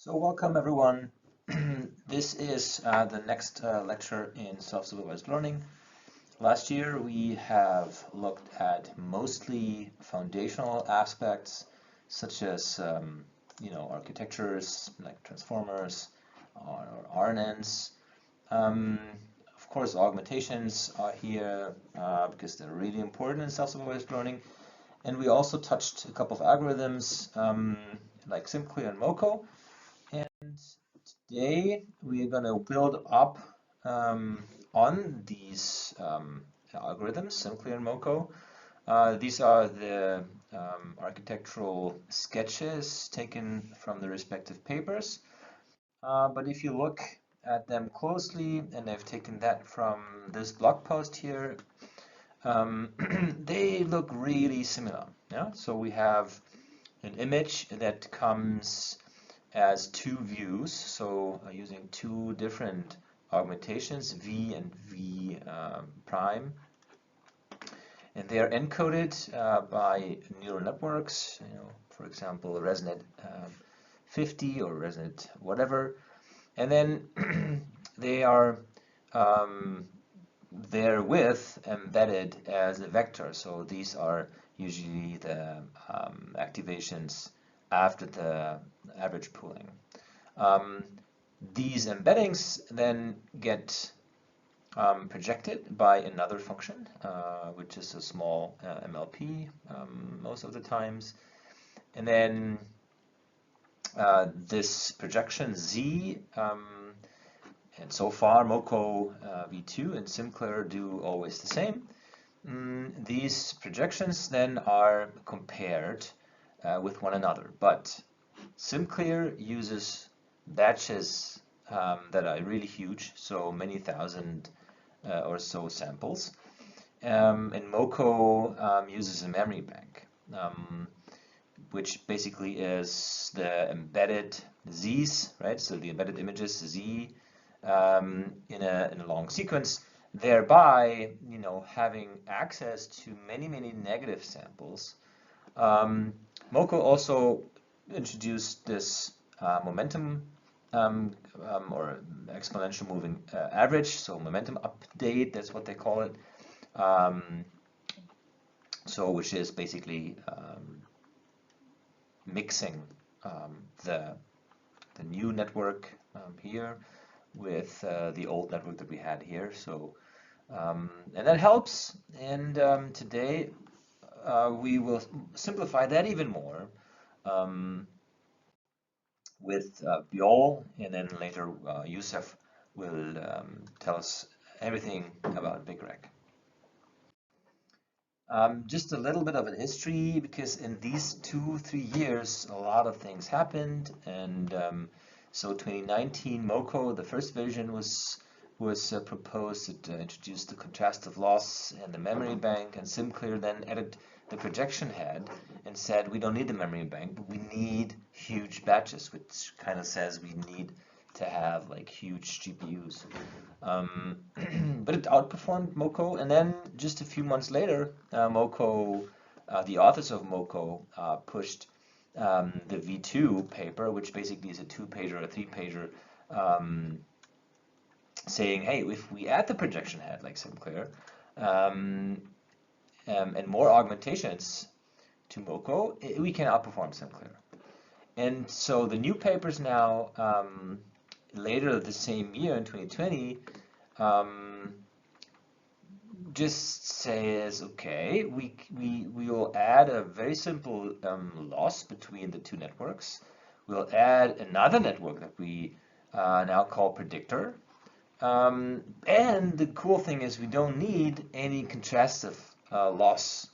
So welcome everyone. This is the next lecture in self-supervised learning. Last year we have looked at mostly foundational aspects such as architectures like transformers or RNNs. Of course, augmentations are here because they're really important in self-supervised learning. And we also touched a couple of algorithms like SimClear and MoCo. And today we are going to build up on these algorithms, SimClear and MoCo. These are the architectural sketches taken from the respective papers. But if you look at them closely, and I've taken that from this blog post here, they look really similar. Yeah? So we have an image that comes as two views, so using two different augmentations, V and V prime, and they are encoded by neural networks, for example, ResNet 50 or ResNet whatever, and then they are therewith embedded as a vector. So these are usually the activations after the average pooling. These embeddings then get projected by another function, which is a small MLP most of the times. And then this projection Z, and so far MoCo V2 and SimClear do always the same. These projections then are compared with one another, but SimClear uses batches that are really huge, so many thousand or so samples, and MoCo uses a memory bank, which basically is the embedded Z's, right? So the embedded images Z in a long sequence, thereby having access to many negative samples. MoCo also introduced this momentum or exponential moving average, so momentum update, that's what they call it. So which is basically mixing the new network here with the old network that we had here. So and that helps. And today we will simplify that even more with BYOL, and then later Yusuf will tell us everything about VICReg. Just a little bit of a history, because in these 2-3 years a lot of things happened, and so 2019 MoCo, the first version, was proposed. It introduced the contrastive loss and the memory bank, and SimClear then added the projection head and said we don't need the memory bank, but we need huge batches, which kind of says we need to have like huge GPUs. But it outperformed MoCo, and then just a few months later, MoCo, the authors of MoCo pushed the V2 paper, which basically is a 2-pager or a 3-pager, saying, hey, if we add the projection head like SimClear and more augmentations to MoCo, we can outperform SimClear. And so the new papers now, later the same year in 2020, just says, okay, we will add a very simple loss between the two networks. We'll add another network that we now call predictor. And the cool thing is we don't need any contrastive loss,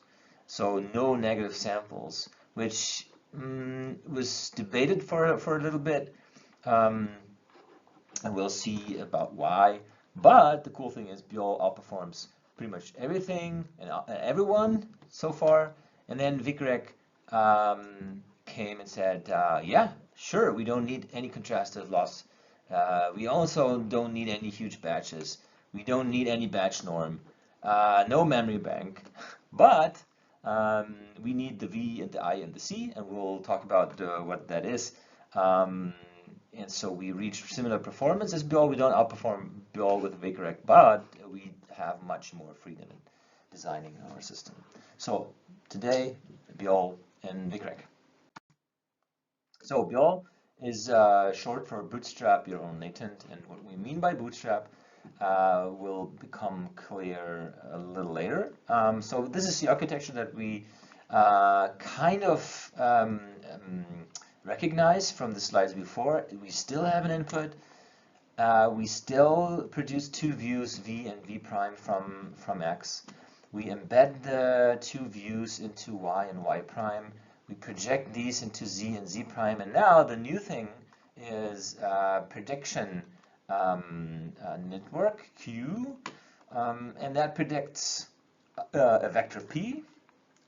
so no negative samples, which was debated for a little bit, and we'll see about why. But the cool thing is BYOL outperforms pretty much everything and everyone so far. And then VICReg came and said, yeah, sure, we don't need any contrastive loss. We also don't need any huge batches. We don't need any batch norm. No memory bank. But we need the V and the I and the C, and we'll talk about what that is. and so we reach similar performance as BYOL. We don't outperform BYOL with VICReg, but we have much more freedom in designing our system. So today, BYOL and VICReg. So BYOL is short for Bootstrap Your Own Latent, and what we mean by Bootstrap will become clear a little later. So this is the architecture that we kind of recognize from the slides before. We still have an input. We still produce two views, v and v prime from x. We embed the two views into y and y prime. We project these into z and z prime. And now the new thing is prediction network Q, and that predicts a vector p,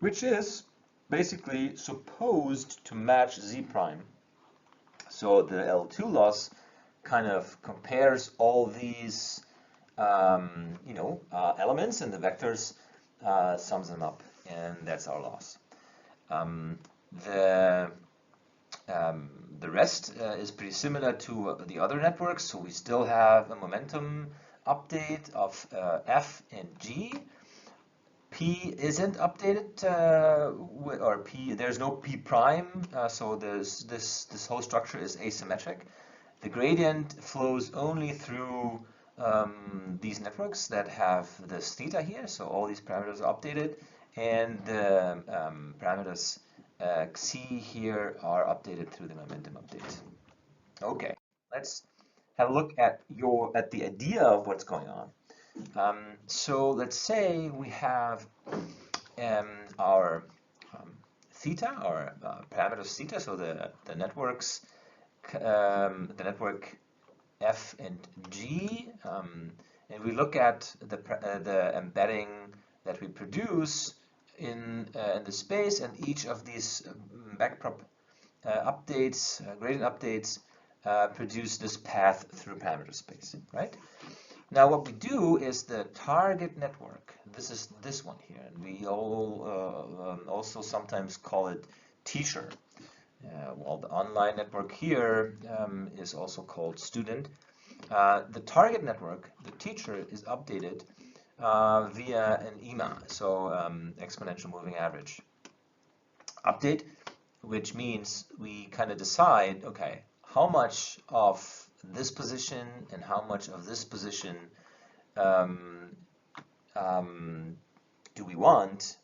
which is basically supposed to match z prime. So the L2 loss kind of compares all these elements and the vectors, sums them up, and that's our loss. The rest is pretty similar to the other networks, so we still have a momentum update of F and G. P isn't updated, or P, there's no P prime, so this whole structure is asymmetric. The gradient flows only through these networks that have this theta here, so all these parameters are updated, and the parameters Xi here are updated through the momentum update. Okay, let's have a look at the idea of what's going on. So let's say we have our theta, or parameters theta, so the network F and G, and we look at the embedding that we produce in the space, and each of these backprop updates, gradient updates, produce this path through parameter space, right? Now what we do is the target network. This is this one here, and we all also sometimes call it teacher. While the online network here is also called student. The target network, the teacher, is updated via an EMA, so exponential moving average update, which means we kind of decide, okay, how much of this position and how much of this position do we want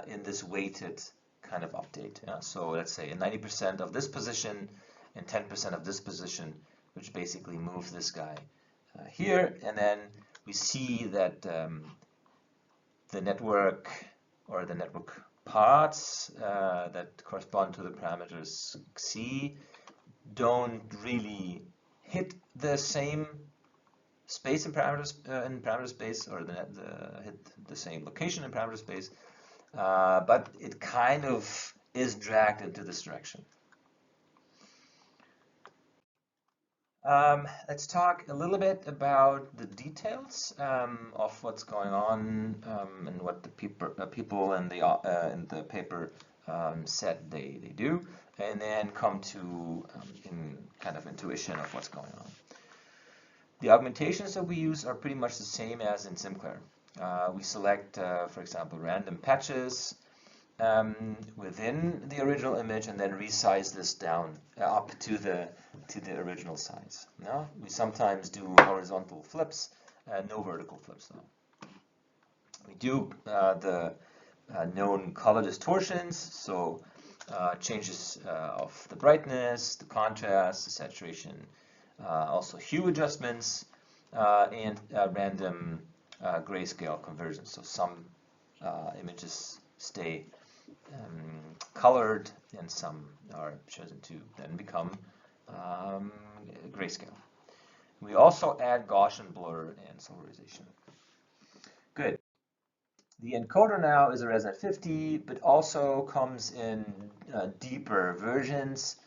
in this weighted kind of update. So let's say 90% of this position and 10% of this position, which basically moves this guy here, and then we see that the network, or the network parts that correspond to the parameters Xi, don't really hit the same space in parameter space, or hit the same location in parameter space, but it kind of is dragged into this direction. Let's talk a little bit about the details of what's going on and what the people in the paper said they do, and then come to kind of intuition of what's going on. The augmentations that we use are pretty much the same as in SimClare. We select, for example, random patches within the original image, and then resize this down up to the original size. No? We sometimes do horizontal flips, no vertical flips though. We do the known color distortions, so changes of the brightness, the contrast, the saturation, also hue adjustments, and random grayscale conversions. So some images stay colored, and some are chosen to then become grayscale. We also add Gaussian blur and solarization. Good. The encoder now is a ResNet 50, but also comes in deeper versions.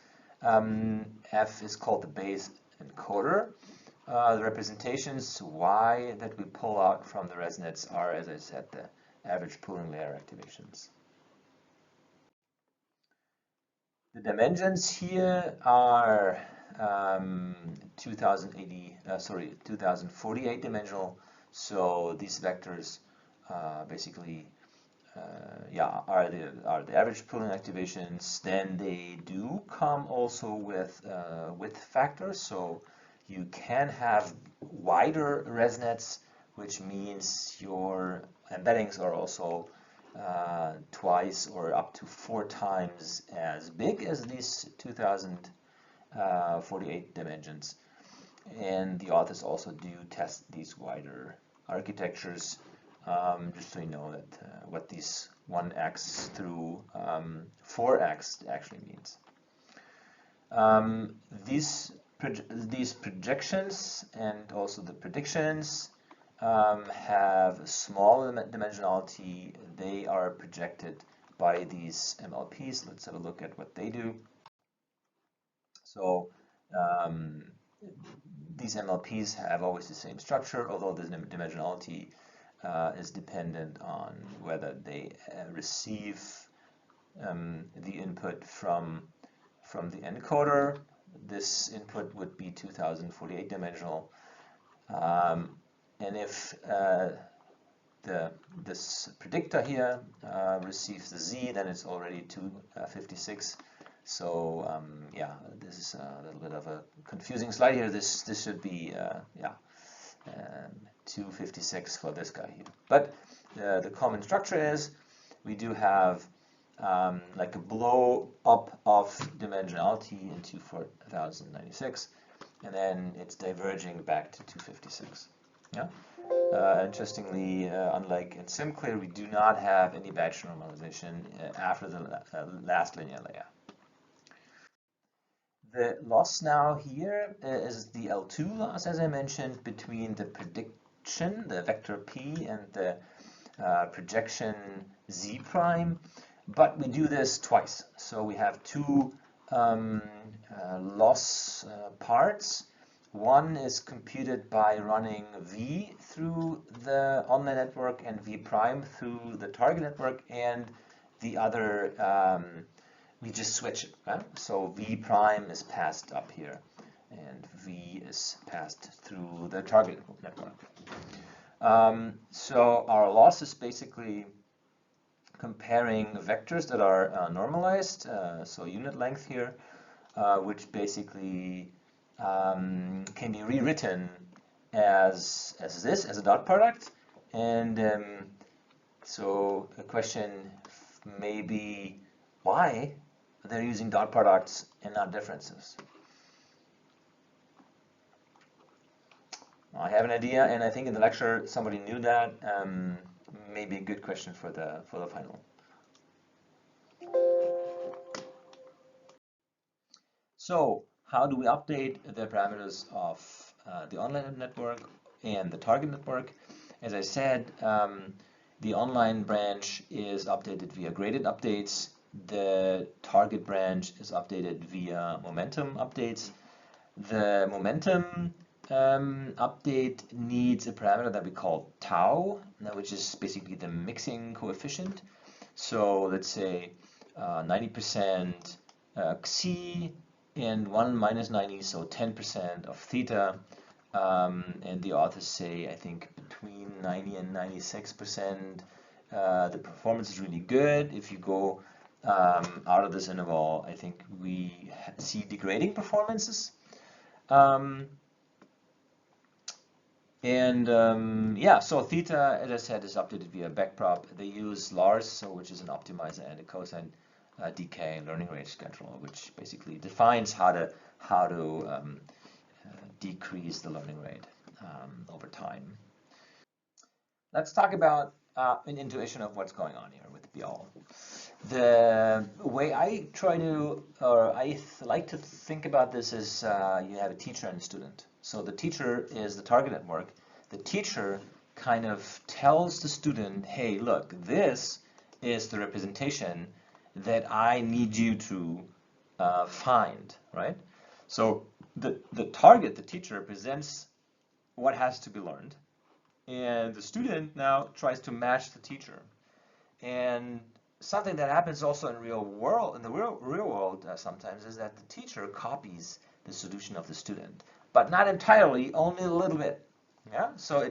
F is called the base encoder. The representations Y that we pull out from the ResNets are, as I said, the average pooling layer activations. The dimensions here are 2048 dimensional. So these vectors basically are the average pooling activations. Then they do come also with width factors, so you can have wider resnets, which means your embeddings are also twice or up to 4 times as big as these 2048 dimensions. And the authors also do test these wider architectures, just so you know that what these 1x through 4x actually means. These projections and also the predictions have small dimensionality. They are projected by these MLPs. Let's have a look at what they do. So these MLPs have always the same structure, although the dimensionality is dependent on whether they receive the input from the encoder. This input would be 2048 dimensional, and if this predictor here receives the Z, then it's already 256. So yeah, this is a little bit of a confusing slide here. This should be 256 for this guy here. But the common structure is we do have like a blow up of dimensionality into 4096, and then it's diverging back to 256. Yeah. Interestingly, unlike in SimClear, we do not have any batch normalization after the last linear layer. The loss now here is the L2 loss, as I mentioned, between the prediction, the vector P, and the projection Z prime. But we do this twice. So we have two loss parts. One is computed by running V through the online network and V prime through the target network, and the other we just switch it. Right? So V prime is passed up here, and V is passed through the target network. So our loss is basically comparing vectors that are normalized, so unit length here, which basically can be rewritten as a dot product. And so a question may be why they're using dot products and not differences. I have an idea, and I think in the lecture somebody knew that. Maybe a good question for the final. So how do we update the parameters of the online network and the target network? As I said, the online branch is updated via graded updates. The target branch is updated via momentum updates. The momentum update needs a parameter that we call tau, which is basically the mixing coefficient. So let's say 90% xi and 1 minus 90, so 10% of theta. And the authors say, I think, between 90 and 96%. The performance is really good. If you go out of this interval, I think we see degrading performances. Yeah, so theta, as I said, is updated via backprop. They use Lars, so which is an optimizer, and a cosine decay learning rate scheduler, which basically defines how to decrease the learning rate over time. Let's talk about an intuition of what's going on here with BYOL. The way I try to, or I like to think about this is you have a teacher and a student. So the teacher is the target network. The teacher kind of tells the student, hey, look, this is the representation that I need you to find, right? So the target, the teacher, represents what has to be learned, and the student now tries to match the teacher. And something that happens also in the real world sometimes is that the teacher copies the solution of the student, but not entirely, only a little bit. Yeah, so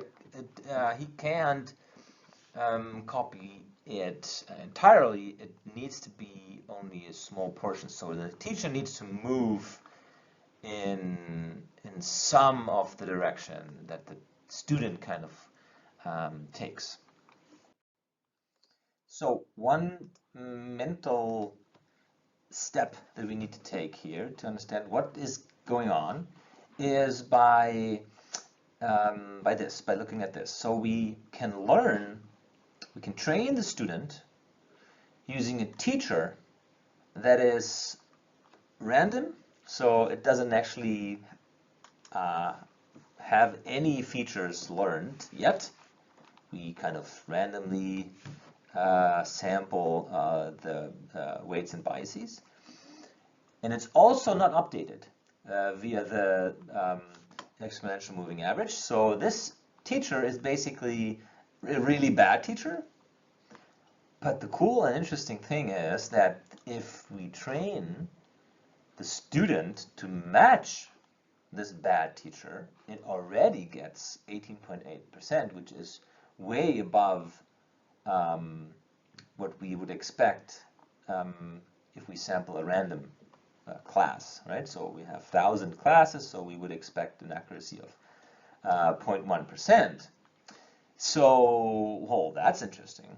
he can't copy it entirely. It needs to be only a small portion. So the teacher needs to move in some of the direction that the student kind of takes. So one mental step that we need to take here to understand what is going on is by looking at this. So we can train the student using a teacher that is random, so it doesn't actually have any features learned yet. We kind of randomly sample the weights and biases. And it's also not updated via the exponential moving average. So this teacher is basically a really bad teacher. But the cool and interesting thing is that if we train the student to match this bad teacher, it already gets 18.8%, which is way above what we would expect if we sample a random class, right? So we have 1,000 classes, so we would expect an accuracy of 0.1%. So, oh, that's interesting.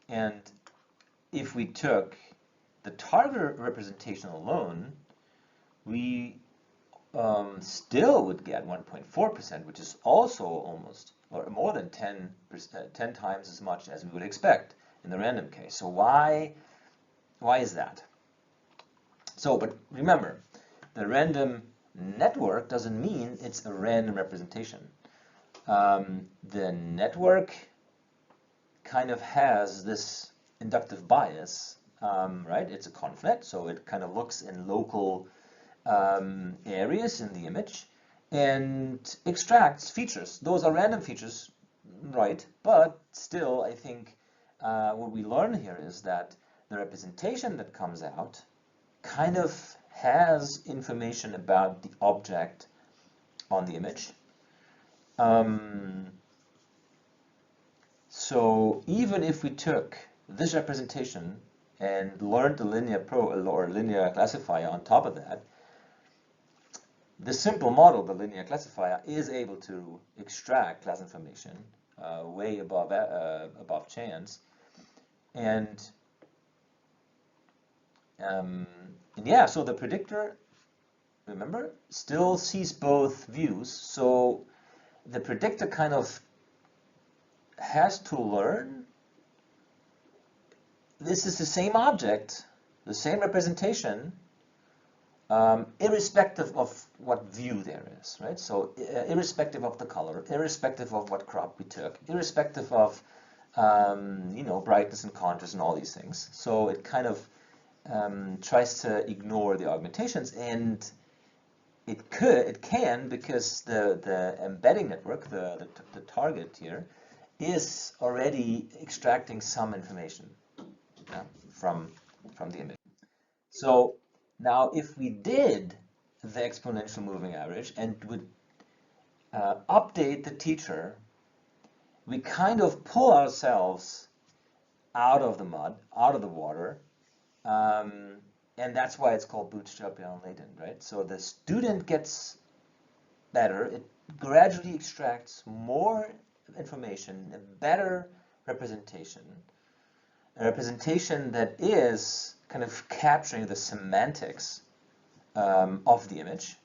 And if we took the target representation alone, we still would get 1.4%, which is also almost, or more than 10 times as much as we would expect in the random case. So why is that? So, but remember, the random network doesn't mean it's a random representation. The network kind of has this inductive bias, right? It's a convnet, so it kind of looks in local areas in the image and extracts features. Those are random features, right? But still, I think what we learn here is that the representation that comes out kind of has information about the object on the image. So even if we took this representation and learned the linear classifier on top of that, the simple model, the linear classifier, is able to extract class information way above chance, and yeah, so the predictor, remember, still sees both views. So the predictor kind of has to learn. This is the same object, the same representation, irrespective of what view there is, right? So irrespective of the color, irrespective of what crop we took, irrespective of brightness and contrast and all these things. So it kind of tries to ignore the augmentations, and it can because the embedding network, the target here, is already extracting some information from the image. So now if we did the exponential moving average and would update the teacher, we kind of pull ourselves out of the mud, out of the water, and that's why it's called bootstrap beyond latent, right? So the student gets better, it gradually extracts more information, a better representation, a representation that is kind of capturing the semantics of the image.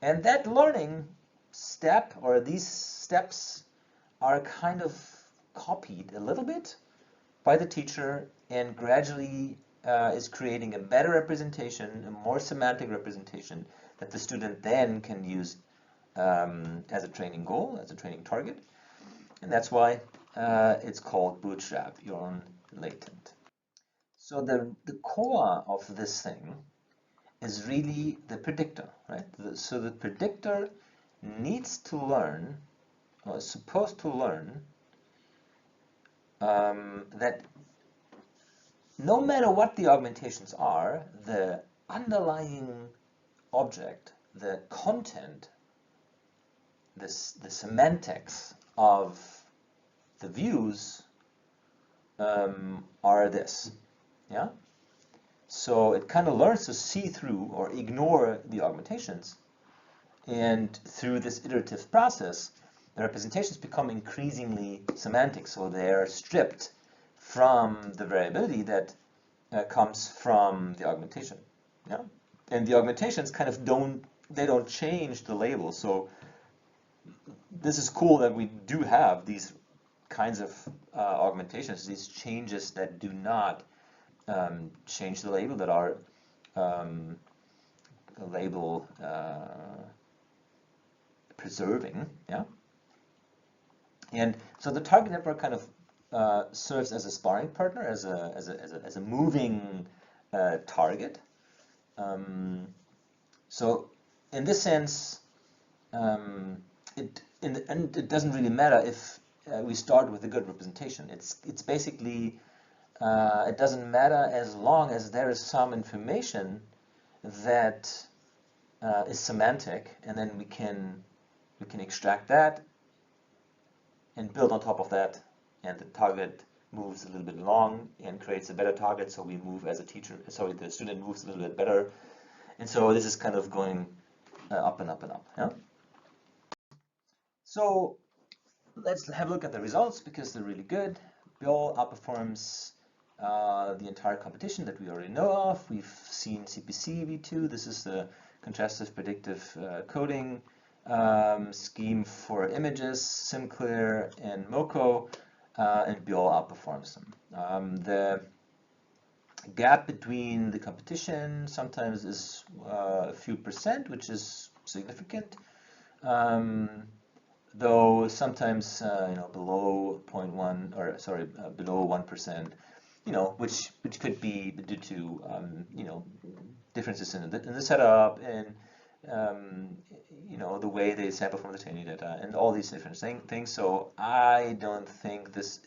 And that learning step, or these steps, are kind of copied a little bit by the teacher and gradually is creating a better representation, a more semantic representation that the student then can use as a training goal, as a training target. And that's why it's called bootstrap beyond latent. So the core of this thing is really the predictor, right? So the predictor needs to learn, or is supposed to learn, that no matter what the augmentations are, the underlying object the content, the semantics of the views are this. Yeah. So it kind of learns to see through or ignore the augmentations, and through this iterative process, the representations become increasingly semantic. So they are stripped from the variability that comes from the augmentation. Yeah, and the augmentations kind of don't change the label. So this is cool that we do have these kinds of augmentations, these changes that do not change the label, that are label preserving. Yeah, and so the target network kind of serves as a sparring partner, as a moving target. So in this sense, it doesn't really matter if we start with a good representation. It's basically it doesn't matter as long as there is some information that is semantic, and then we can extract that and build on top of that, and the target moves a little bit along and creates a better target. So we move as a teacher. Sorry, the student moves a little bit better, and so this is kind of going up and up and up. Yeah. So let's have a look at the results, because they're really good. BYOL outperforms the entire competition that we already know of. We've seen CPC v2. This is the contrastive predictive coding scheme for images, SimClear and MoCo, and BYOL outperforms them. The gap between the competition sometimes is a few percent, which is significant. Though sometimes below 0.1, or sorry, below 1%, which could be due to differences in the setup, and the way they sample from the training data, and all these different things. So I don't think this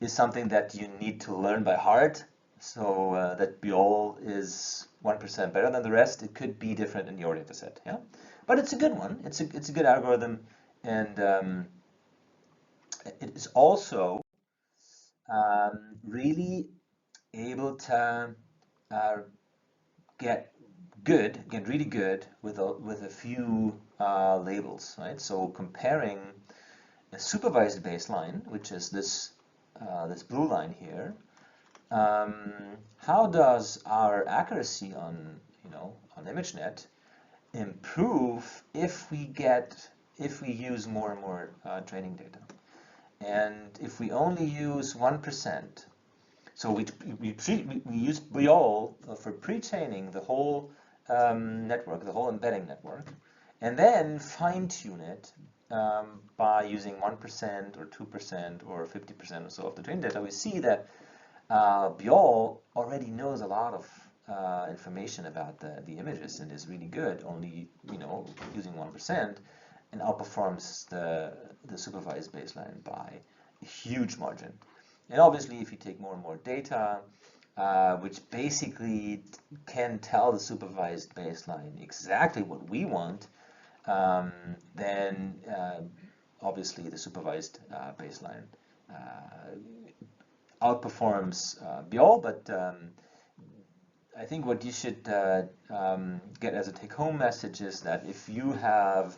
is something that you need to learn by heart. So that BYOL is 1% better than the rest. It could be different in your data set. Yeah. But it's a good one. It's a good algorithm, and it is also really able to get really good with a few labels, right? So comparing a supervised baseline, which is this blue line here, how does our accuracy on ImageNet improve if we use more and more training data? And if we only use 1%, so we use BYOL for pre-training the whole network, the whole embedding network, and then fine-tune it by using 1% or 2% or 50% or so of the training data. We see that BYOL already knows a lot of information about the images, and is really good, only using 1%, and outperforms the supervised baseline by a huge margin. And obviously, if you take more and more data, which basically can tell the supervised baseline exactly what we want, then obviously the supervised baseline outperforms BYOL. But I think what you should get as a take-home message is that if you have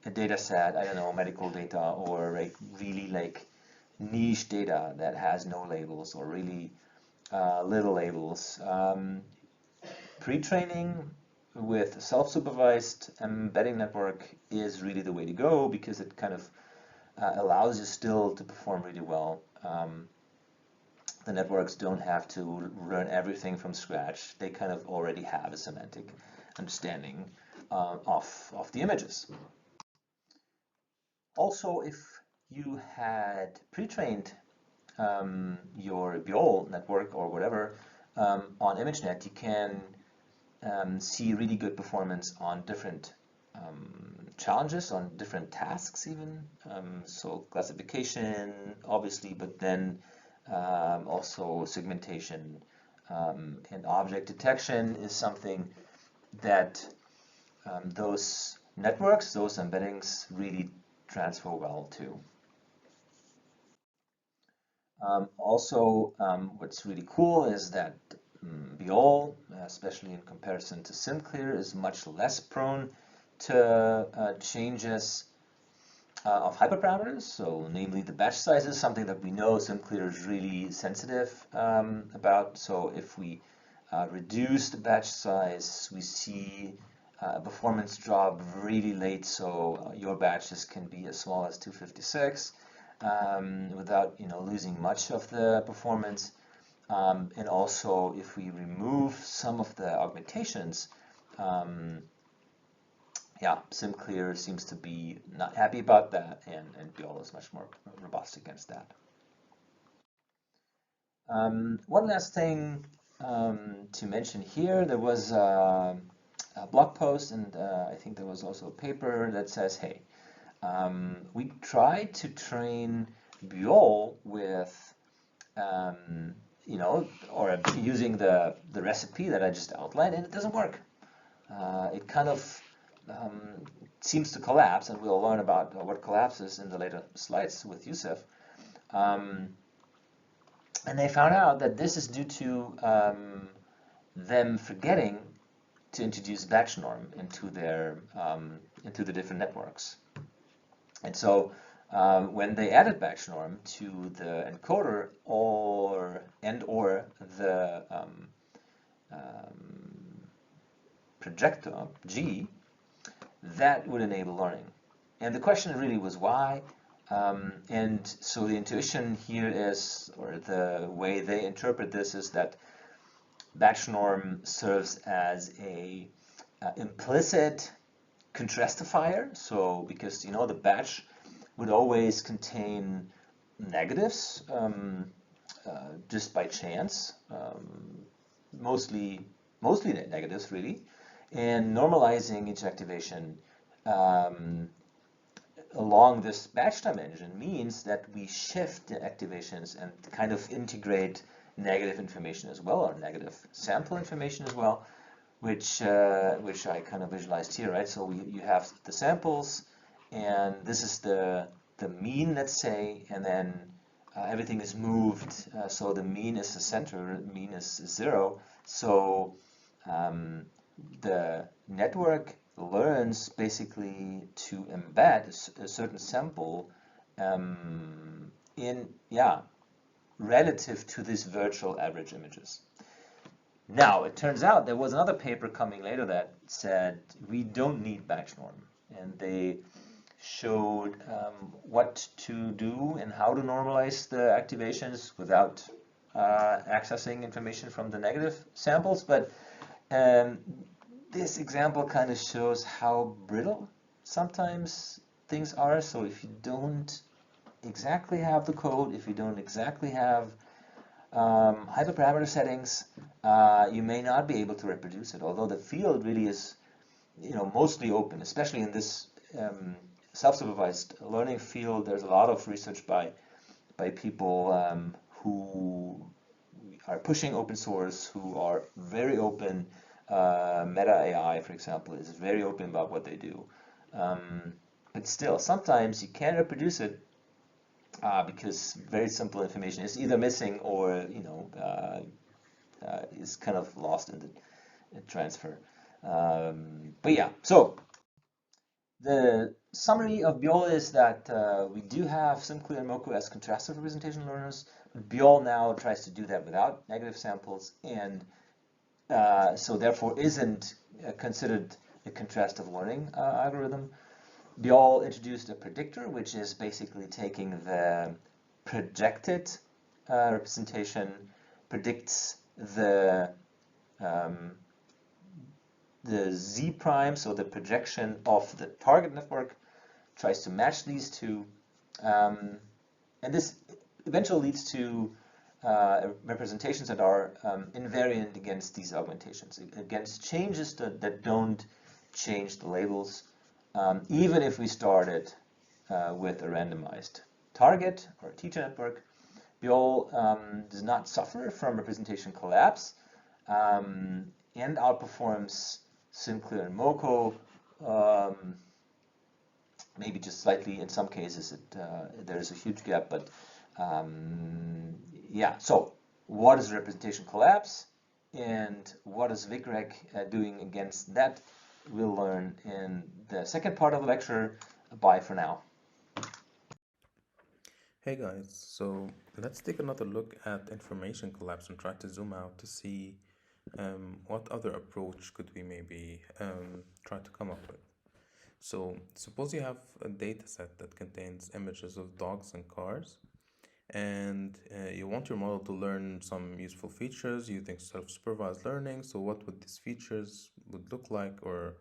a data set, I don't know, medical data, or really niche data that has no labels, or really little labels, pre-training with self-supervised embedding network is really the way to go, because it kind of allows you still to perform really well. The networks don't have to learn everything from scratch. They kind of already have a semantic understanding of the images. Also, if you had pre-trained your BYOL network or whatever on ImageNet, you can see really good performance on different challenges, on different tasks even. So classification, obviously, but then also segmentation and object detection is something that those networks, those embeddings really transfer well too. Also, what's really cool is that BYOL, especially in comparison to SimClear, is much less prone to changes of hyperparameters. So, namely, the batch size is something that we know SimClear is really sensitive about. So, if we reduce the batch size, we see a performance drop really late. So, your batches can be as small as 256. Without losing much of the performance, and also if we remove some of the augmentations, yeah, SimClear seems to be not happy about that, and BYOL is much more robust against that. One last thing to mention here, there was a blog post, and I think there was also a paper that says, hey, we tried to train BYOL with, or using the recipe that I just outlined, and it doesn't work. It kind of seems to collapse, and we'll learn about what collapses in the later slides with Yusuf. And they found out that this is due to them forgetting to introduce batch norm into their into the different networks. And so when they added batch norm to the encoder or the projector G, that would enable learning. And the question really was why. And so the intuition here is, or the way they interpret this is that batch norm serves as a implicit contrastifier. So because the batch would always contain negatives just by chance, mostly negatives really, and normalizing each activation along this batch dimension means that we shift the activations and kind of integrate negative information as well, or negative sample information as well, which I kind of visualized here, right? So you have the samples, and this is the mean, let's say, and then everything is moved. So the mean is the center, mean is 0. So the network learns basically to embed a certain sample relative to these virtual average images. Now, it turns out there was another paper coming later that said we don't need batch norm, and they showed what to do and how to normalize the activations without accessing information from the negative samples. But this example kind of shows how brittle sometimes things are. So if you don't exactly have the code, if you don't exactly have hyperparameter settings, you may not be able to reproduce it, although the field really is mostly open, especially in this self-supervised learning field. There's a lot of research by people who are pushing open source, who are very open. Meta AI, for example, is very open about what they do. But still, sometimes you can't reproduce it because very simple information is either missing or is kind of lost in the transfer. But yeah, so the summary of BYOL is that we do have SimClear and MoCo as contrastive representation learners. BYOL now tries to do that without negative samples, and so therefore isn't considered a contrastive learning algorithm. BYOL introduced a predictor, which is basically taking the projected representation, predicts the Z prime, so the projection of the target network, tries to match these two, and this eventually leads to representations that are invariant against these augmentations, against changes that don't change the labels, even if we started with a randomized target or a teacher network. BYOL does not suffer from representation collapse and outperforms SimClear and MoCo maybe just slightly. In some cases, there is a huge gap, but yeah. So, what is representation collapse, and what is VICReg doing against that? We'll learn in the second part of the lecture. Bye for now. Hey guys, so let's take another look at information collapse and try to zoom out to see what other approach could we maybe try to come up with. So suppose you have a data set that contains images of dogs and cars, and you want your model to learn some useful features using self-supervised learning. So what would these features would look like, or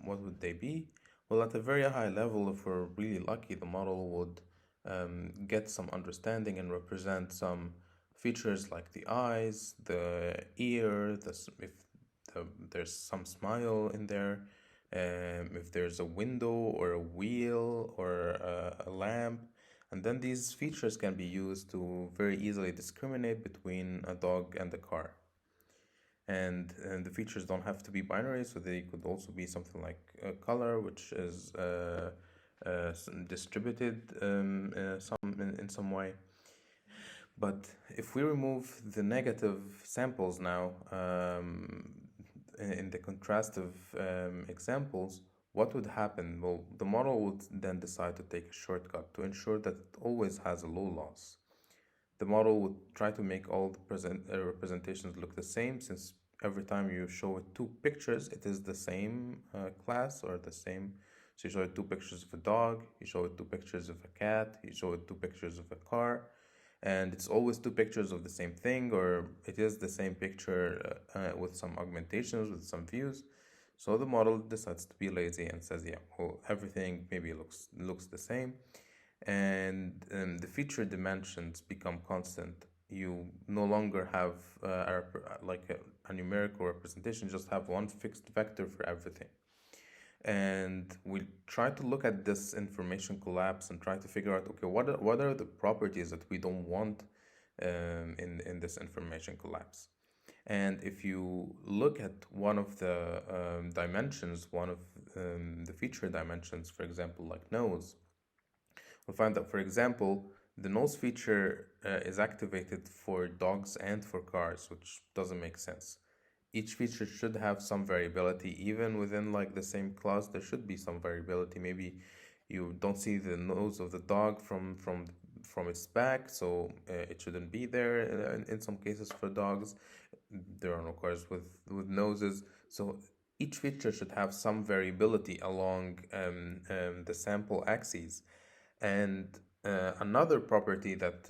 what would they be? Well, at a very high level, if we're really lucky, the model would get some understanding and represent some features like the eyes, the ear, if there's some smile in there, if there's a window or a wheel or a lamp. And then these features can be used to very easily discriminate between a dog and a car. And the features don't have to be binary, so they could also be something like color, which is distributed in some way. But if we remove the negative samples now, in the contrastive examples, what would happen? Well, the model would then decide to take a shortcut to ensure that it always has a low loss. The model would try to make all the representations look the same, since every time you show it two pictures, it is the same class or the same. So you show it two pictures of a dog, you show it two pictures of a cat, you show it two pictures of a car, and it's always two pictures of the same thing, or it is the same picture with some augmentations, with some views. So the model decides to be lazy and says, yeah, well, everything maybe looks the same, and the feature dimensions become constant. You no longer have a numerical representation, just have one fixed vector for everything. And we try to look at this information collapse and try to figure out, okay, what are the properties that we don't want in this information collapse. And if you look at one of the dimensions, one of the feature dimensions, for example, like nose, we'll find that, for example, the nose feature is activated for dogs and for cars, which doesn't make sense. Each feature should have some variability, even within like the same class. There should be some variability. Maybe you don't see the nose of the dog from its back, so it shouldn't be there. In some cases, for dogs, there are no cars with noses, so each feature should have some variability along the sample axes. And another property that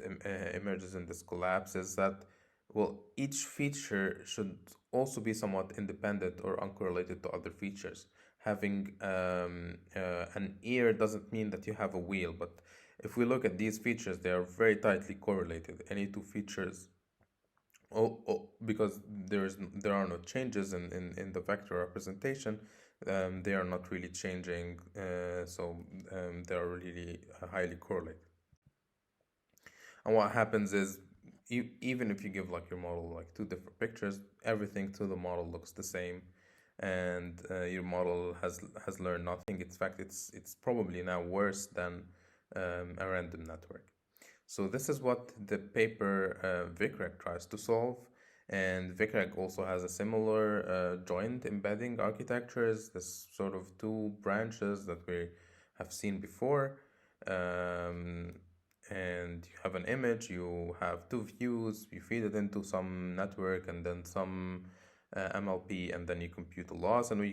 emerges in this collapse is that, well, each feature should also be somewhat independent or uncorrelated to other features. Having an ear doesn't mean that you have a wheel, but if we look at these features, they are very tightly correlated. Any two features, because there are no changes in the vector representation, they are not really changing, so they are really highly correlated. And what happens is, even if you give like your model like two different pictures, everything to the model looks the same, and your model has learned nothing. In fact, it's probably now worse than a random network. So this is what the paper VICReg tries to solve. And VICReg also has a similar joint embedding architectures, this sort of two branches that we have seen before. And you have an image, you have two views, you feed it into some network and then some MLP, and then you compute the loss. And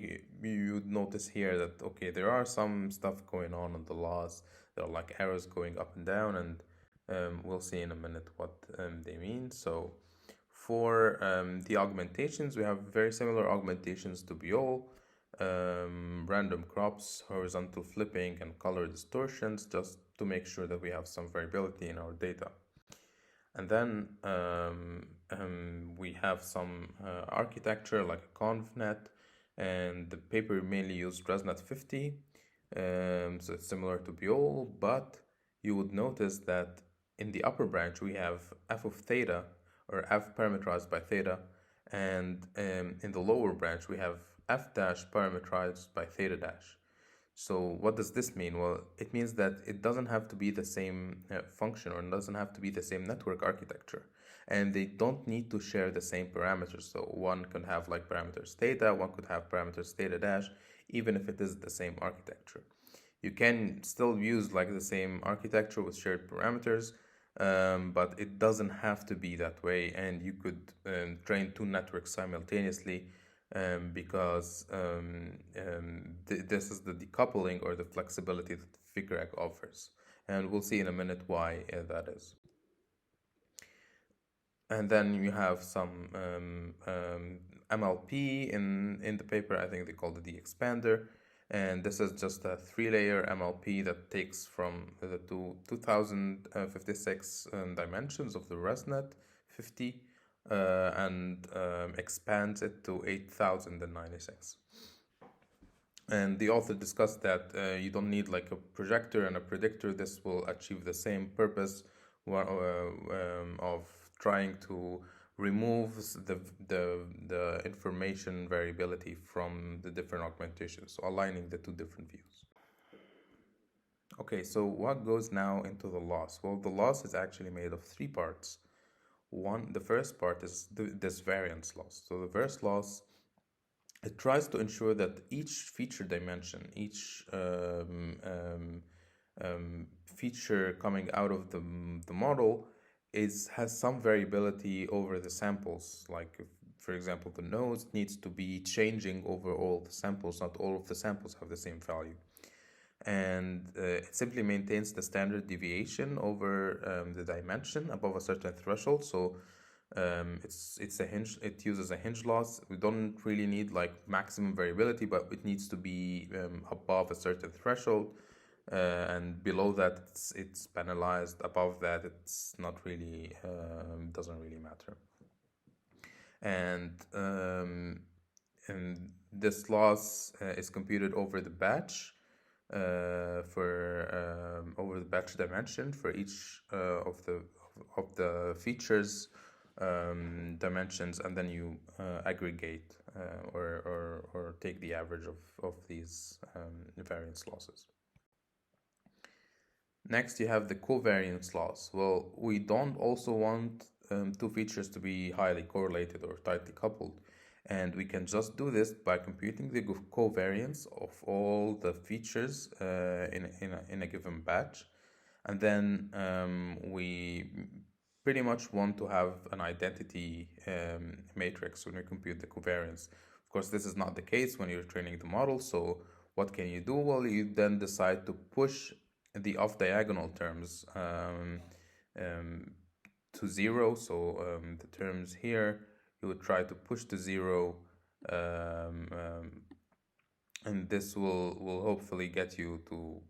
you notice here that, okay, there are some stuff going on in the loss. There are like arrows going up and down, and we'll see in a minute what they mean. So for the augmentations, we have very similar augmentations to BYOL, random crops, horizontal flipping, and color distortions, just to make sure that we have some variability in our data. And then we have some architecture like a ConvNet, and the paper mainly used ResNet 50, so it's similar to BYOL, but you would notice that in the upper branch we have f of theta, or f parameterized by theta, and in the lower branch we have f dash parameterized by theta dash. So what does this mean? Well, it means that it doesn't have to be the same function, or it doesn't have to be the same network architecture. And they don't need to share the same parameters. So one could have like parameters theta, one could have parameters theta dash, even if it is the same architecture. You can still use like the same architecture with shared parameters, but it doesn't have to be that way. And you could train two networks simultaneously, because this is the decoupling or the flexibility that VICReg offers. And we'll see in a minute why that is. And then you have some MLP in the paper. I think they called it the expander. And this is just a 3-layer MLP that takes from the 2056 dimensions of the ResNet 50 and expands it to 8096. And the author discussed that you don't need like a projector and a predictor. This will achieve the same purpose of trying to remove the information variability from the different augmentations, so aligning the two different views. Okay, so what goes now into the loss? Well, the loss is actually made of 3 parts. The first part is this variance loss. So the variance loss, it tries to ensure that each feature dimension, each feature coming out of the model has some variability over the samples. Like if, for example, the nodes needs to be changing over all the samples. Not all of the samples have the same value. And it simply maintains the standard deviation over the dimension above a certain threshold. So it's a hinge. It uses a hinge loss. We don't really need like maximum variability, but it needs to be above a certain threshold. And below that it's penalized. Above that it's not really doesn't really matter. And this loss is computed over the batch over the batch dimension for each of the features dimensions, and then you aggregate or take the average of these variance losses. Next, you have the covariance loss. Well, we don't also want two features to be highly correlated or tightly coupled. And we can just do this by computing the covariance of all the features in a given batch. And then we pretty much want to have an identity matrix when we compute the covariance. Of course, this is not the case when you're training the model. So what can you do? Well, you then decide to push the off-diagonal terms to 0. So the terms here, you would try to push to 0, and this will hopefully get you to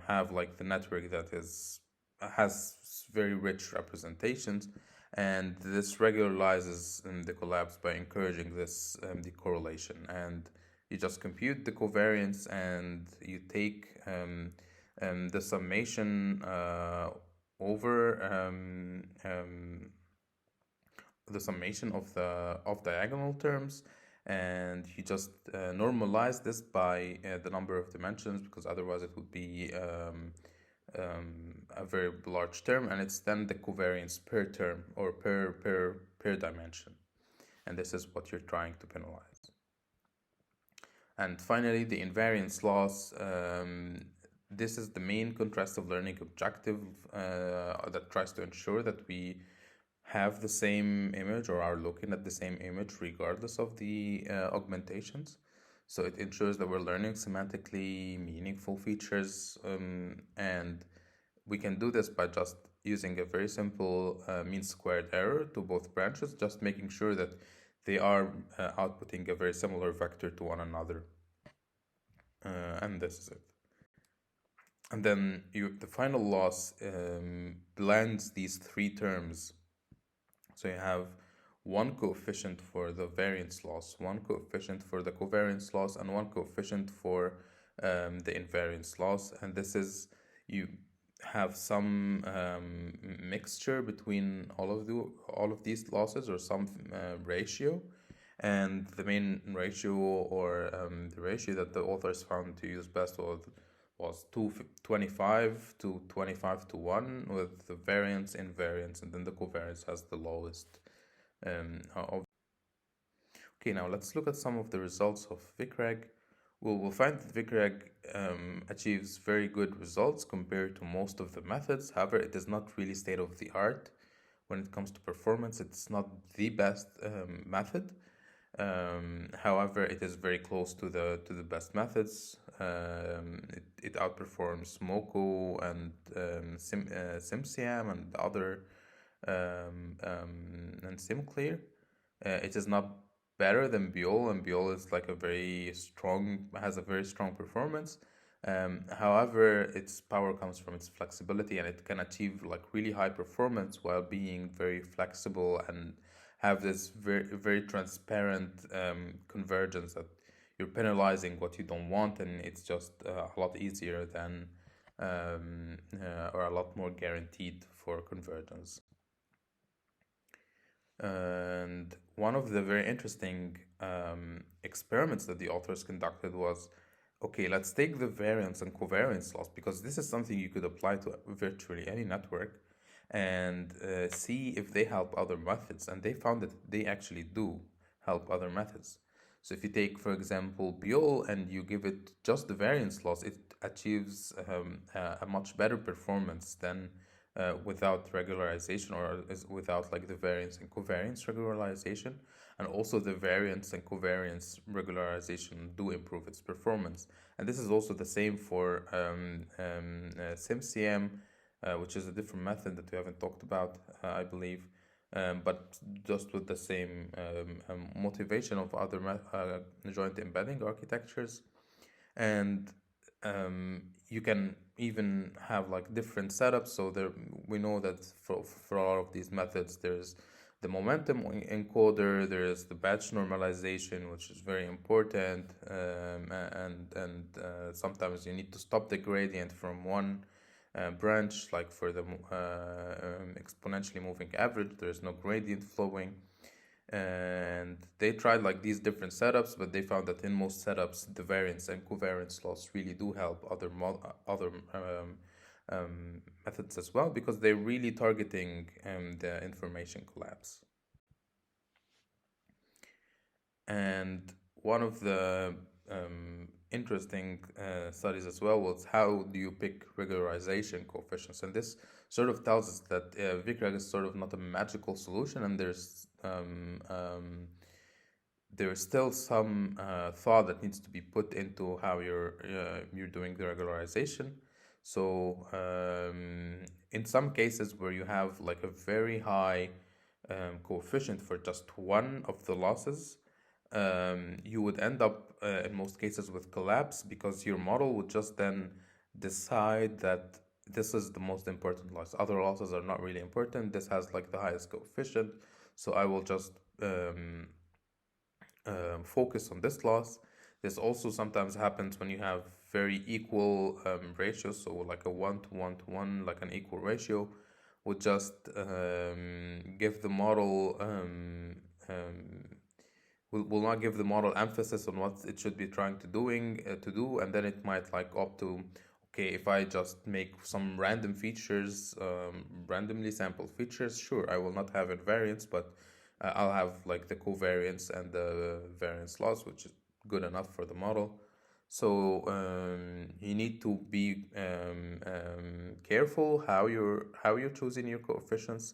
have like the network that has very rich representations, and this regularizes the collapse by encouraging this decorrelation. And you just compute the covariance, and you take the summation over the summation of the off-diagonal terms, and you just normalize this by the number of dimensions, because otherwise it would be a very large term, and it's then the covariance per term or per dimension, and this is what you're trying to penalize. And finally, the invariance loss. This is the main contrastive learning objective that tries to ensure that we have the same image or are looking at the same image regardless of the augmentations. So it ensures that we're learning semantically meaningful features, and we can do this by just using a very simple mean squared error to both branches, just making sure that they are outputting a very similar vector to one another. And this is it. And then the final loss blends these 3 terms. So you have one coefficient for the variance loss, one coefficient for the covariance loss, and one coefficient for the invariance loss. And this is, you have some mixture between all of these losses, or some ratio, And the main ratio, or the ratio that the authors found to use best was 25 to 25 to 1, with the variance, invariance, and then the covariance has the lowest. Okay, now let's look at some of the results of VICReg. We'll find that VICReg achieves very good results compared to most of the methods. However, it is not really state of the art when it comes to performance. It's not the best method. However, it is very close to the best methods. It outperforms MoCo and SimSiam and other and SimClear. It is not better than BYOL, and BYOL is like has a very strong performance. However, its power comes from its flexibility, and it can achieve like really high performance while being very flexible and have this very transparent convergence that you're penalizing what you don't want, and it's just a lot easier than or a lot more guaranteed for convergence. And one of the very interesting experiments that the authors conducted was, okay, let's take the variance and covariance loss, because this is something you could apply to virtually any network, and see if they help other methods. And they found that they actually do help other methods. So if you take, for example, BYOL and you give it just the variance loss, it achieves a much better performance than without regularization, or without like the variance and covariance regularization. And also the variance and covariance regularization do improve its performance. And this is also the same for SimSiam, which is a different method that we haven't talked about, I believe. But just with the same motivation of other joint embedding architectures. And you can even have like different setups. So we know that for all of these methods, there's the momentum encoder, there's the batch normalization, which is very important, and sometimes you need to stop the gradient from one branch, like for the exponentially moving average, there's no gradient flowing. And they tried like these different setups, but they found that in most setups the variance and covariance loss really do help other methods as well, because they're really targeting the information collapse. And one of the interesting studies as well was how do you pick regularization coefficients, and this sort of tells us that VICReg is sort of not a magical solution, and there's still some thought that needs to be put into how you're doing the regularization. So in some cases where you have like a very high coefficient for just one of the losses, you would end up in most cases with collapse, because your model would just then decide that this is the most important loss. Other losses are not really important. This has like the highest coefficient, so I will just focus on this loss. This also sometimes happens when you have very equal ratios, so like a 1 to 1 to 1, like an equal ratio, would just give the model will not give the model emphasis on what it should be trying to do, and then it might like opt to, okay, if I just make some random features, randomly sampled features, sure, I will not have invariance, but I'll have like the covariance and the variance loss, which is good enough for the model. So you need to be careful how you're choosing your coefficients.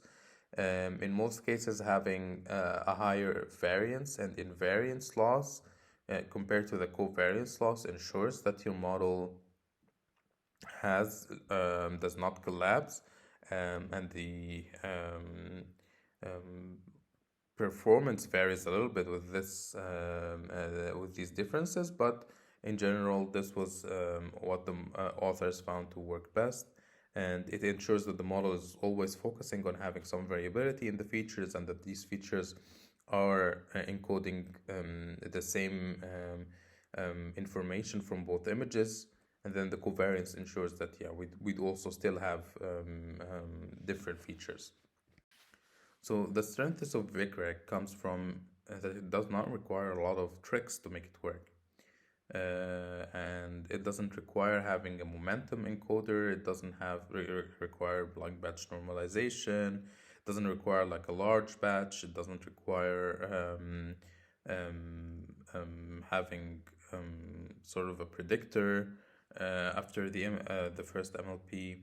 In most cases, having a higher variance and invariance loss compared to the covariance loss ensures that your model does not collapse, and the performance varies a little bit with with these differences, but in general, this was what the authors found to work best. And it ensures that the model is always focusing on having some variability in the features, and that these features are encoding the same information from both images. And then the covariance ensures that, yeah, we'd also still have different features. So the strength of VICReg comes from that it does not require a lot of tricks to make it work. And it doesn't require having a momentum encoder. It doesn't have require like batch normalization. It doesn't require like a large batch. It doesn't require having sort of a predictor after the first MLP.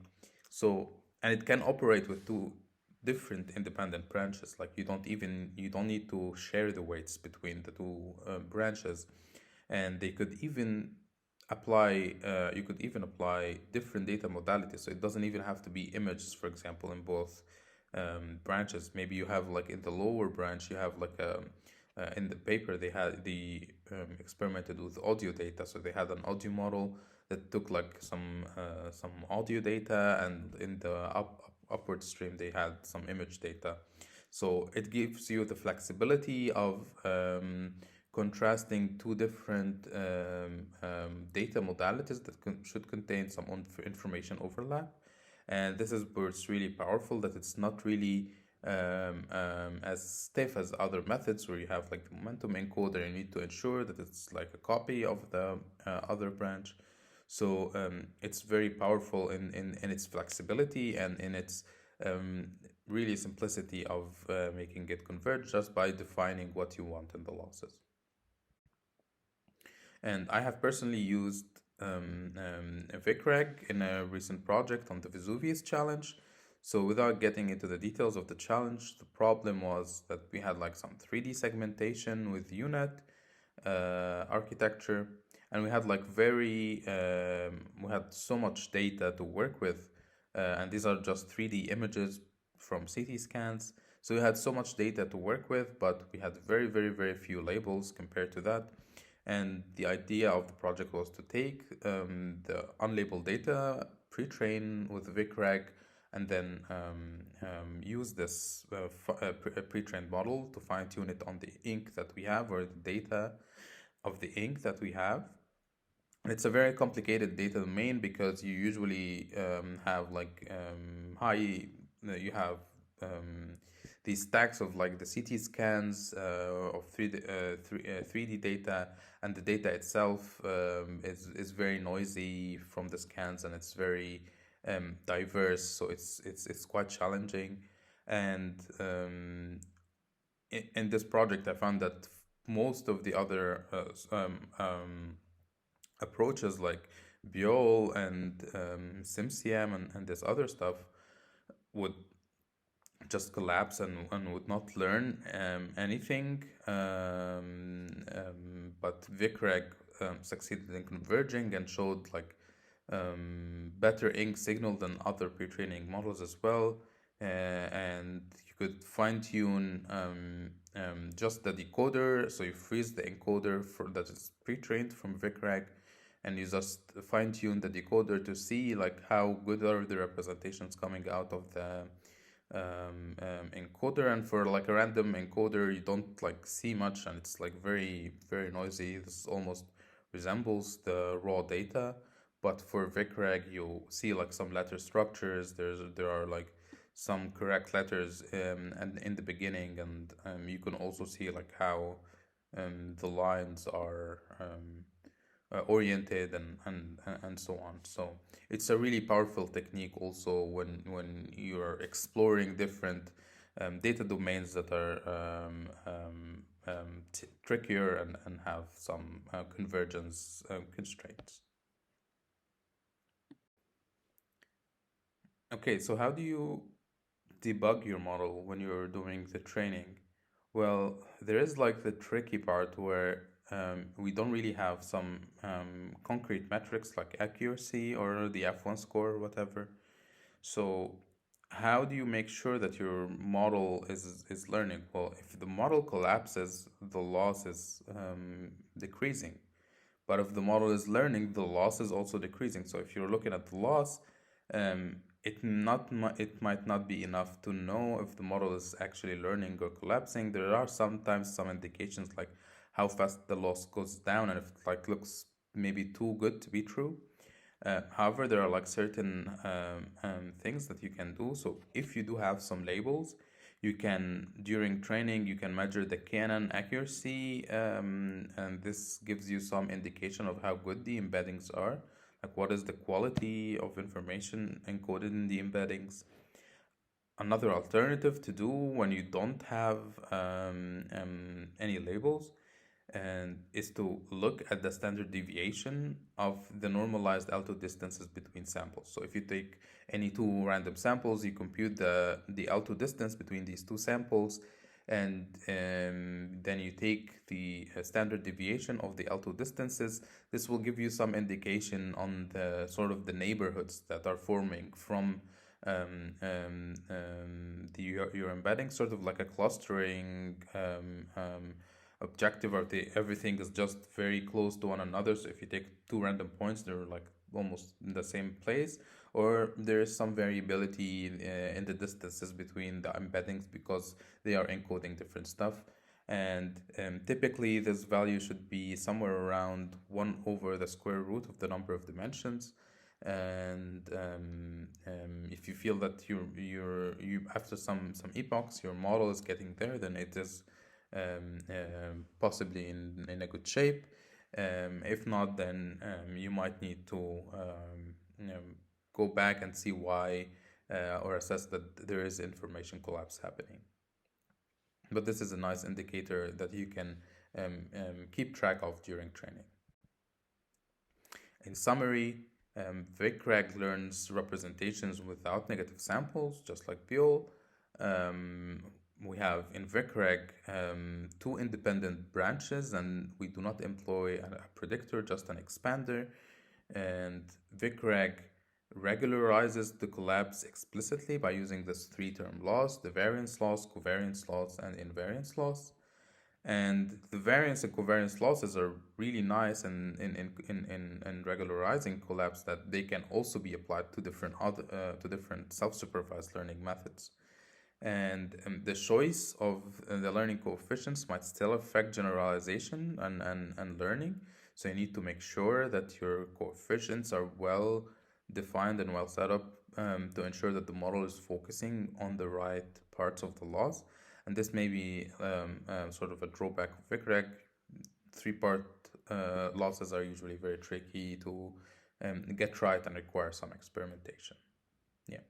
So, and it can operate with two different independent branches. Like you don't need to share the weights between the two branches, and they could even apply you could even apply different data modalities. So it doesn't even have to be images, for example, in both branches. Maybe you have like in the lower branch you have like a in the paper they had the experimented with audio data. So they had an audio model that took like some audio data, and in the upward stream they had some image data. So it gives you the flexibility of contrasting two different data modalities that should contain some information overlap. And this is where it's really powerful, that it's not really as stiff as other methods where you have like the momentum encoder. You need to ensure that it's like a copy of the other branch. So it's very powerful in its flexibility and in its really simplicity of making it converge just by defining what you want in the losses. And I have personally used VICReg in a recent project on the Vesuvius challenge. So without getting into the details of the challenge, the problem was that we had like some 3D segmentation with UNet architecture, and we had like we had so much data to work with, and these are just 3D images from CT scans. So we had so much data to work with, but we had very, very, very few labels compared to that. And the idea of the project was to take the unlabeled data, pre-train with VICReg, and then use this pre-trained model to fine-tune it on the ink that we have, or the data of the ink that we have. And it's a very complicated data domain because you usually have like you have these stacks of like the CT scans of 3D data, and the data itself is very noisy from the scans, and it's very diverse, so it's quite challenging. And in this project I found that most of the other approaches like BYOL and SimCM and this other stuff would just collapse and would not learn anything. But VICReg succeeded in converging and showed like better ink signal than other pre-training models as well. And you could fine-tune just the decoder. So you freeze the encoder that is pre-trained from VICReg, and you just fine-tune the decoder to see like how good are the representations coming out of the encoder. And for like a random encoder you don't like see much, and it's like very, very noisy. This almost resembles the raw data. But for VICReg you see like some letter structures. There are like some correct letters and in the beginning, and you can also see like how the lines are oriented and so on. So it's a really powerful technique also when you're exploring different data domains that are trickier and have some convergence constraints. Okay, so how do you debug your model when you're doing the training? Well, there is like the tricky part where we don't really have some concrete metrics like accuracy or the F1 score or whatever. So how do you make sure that your model is learning? Well, if the model collapses, the loss is decreasing. But if the model is learning, the loss is also decreasing. So if you're looking at the loss, it might not be enough to know if the model is actually learning or collapsing. There are sometimes some indications like how fast the loss goes down, and if it like looks maybe too good to be true. However, there are like certain things that you can do. So if you do have some labels, You can, during training, you can measure the canon accuracy, and this gives you some indication of how good the embeddings are, like what is the quality of information encoded in the embeddings. Another alternative to do when you don't have any labels and is to look at the standard deviation of the normalized alto distances between samples. So if you take any two random samples, you compute the alto distance between these two samples, and then you take the standard deviation of the alto distances. This will give you some indication on the sort of the neighborhoods that are forming from your embedding, sort of like a clustering objective, or everything is just very close to one another. So if you take two random points, they're like almost in the same place, or there is some variability in the distances between the embeddings because they are encoding different stuff. And typically this value should be somewhere around 1 over the square root of the number of dimensions. And if you feel that you after some epochs your model is getting there, then it is possibly in a good shape. If not, then you might need to go back and see why or assess that there is information collapse happening. But this is a nice indicator that you can keep track of during training. In summary, VICReg learns representations without negative samples, just like BYOL. We have in VICReg two independent branches, and we do not employ a predictor, just an expander. And VICReg regularizes the collapse explicitly by using this three-term loss: the variance loss, covariance loss, and invariance loss. And the variance and covariance losses are really nice in regularizing collapse, that they can also be applied to different self-supervised learning methods. And the choice of the learning coefficients might still affect generalization and learning. So you need to make sure that your coefficients are well defined and well set up to ensure that the model is focusing on the right parts of the loss. And this may be sort of a drawback of VICReg. Three-part losses are usually very tricky to get right and require some experimentation. Yeah.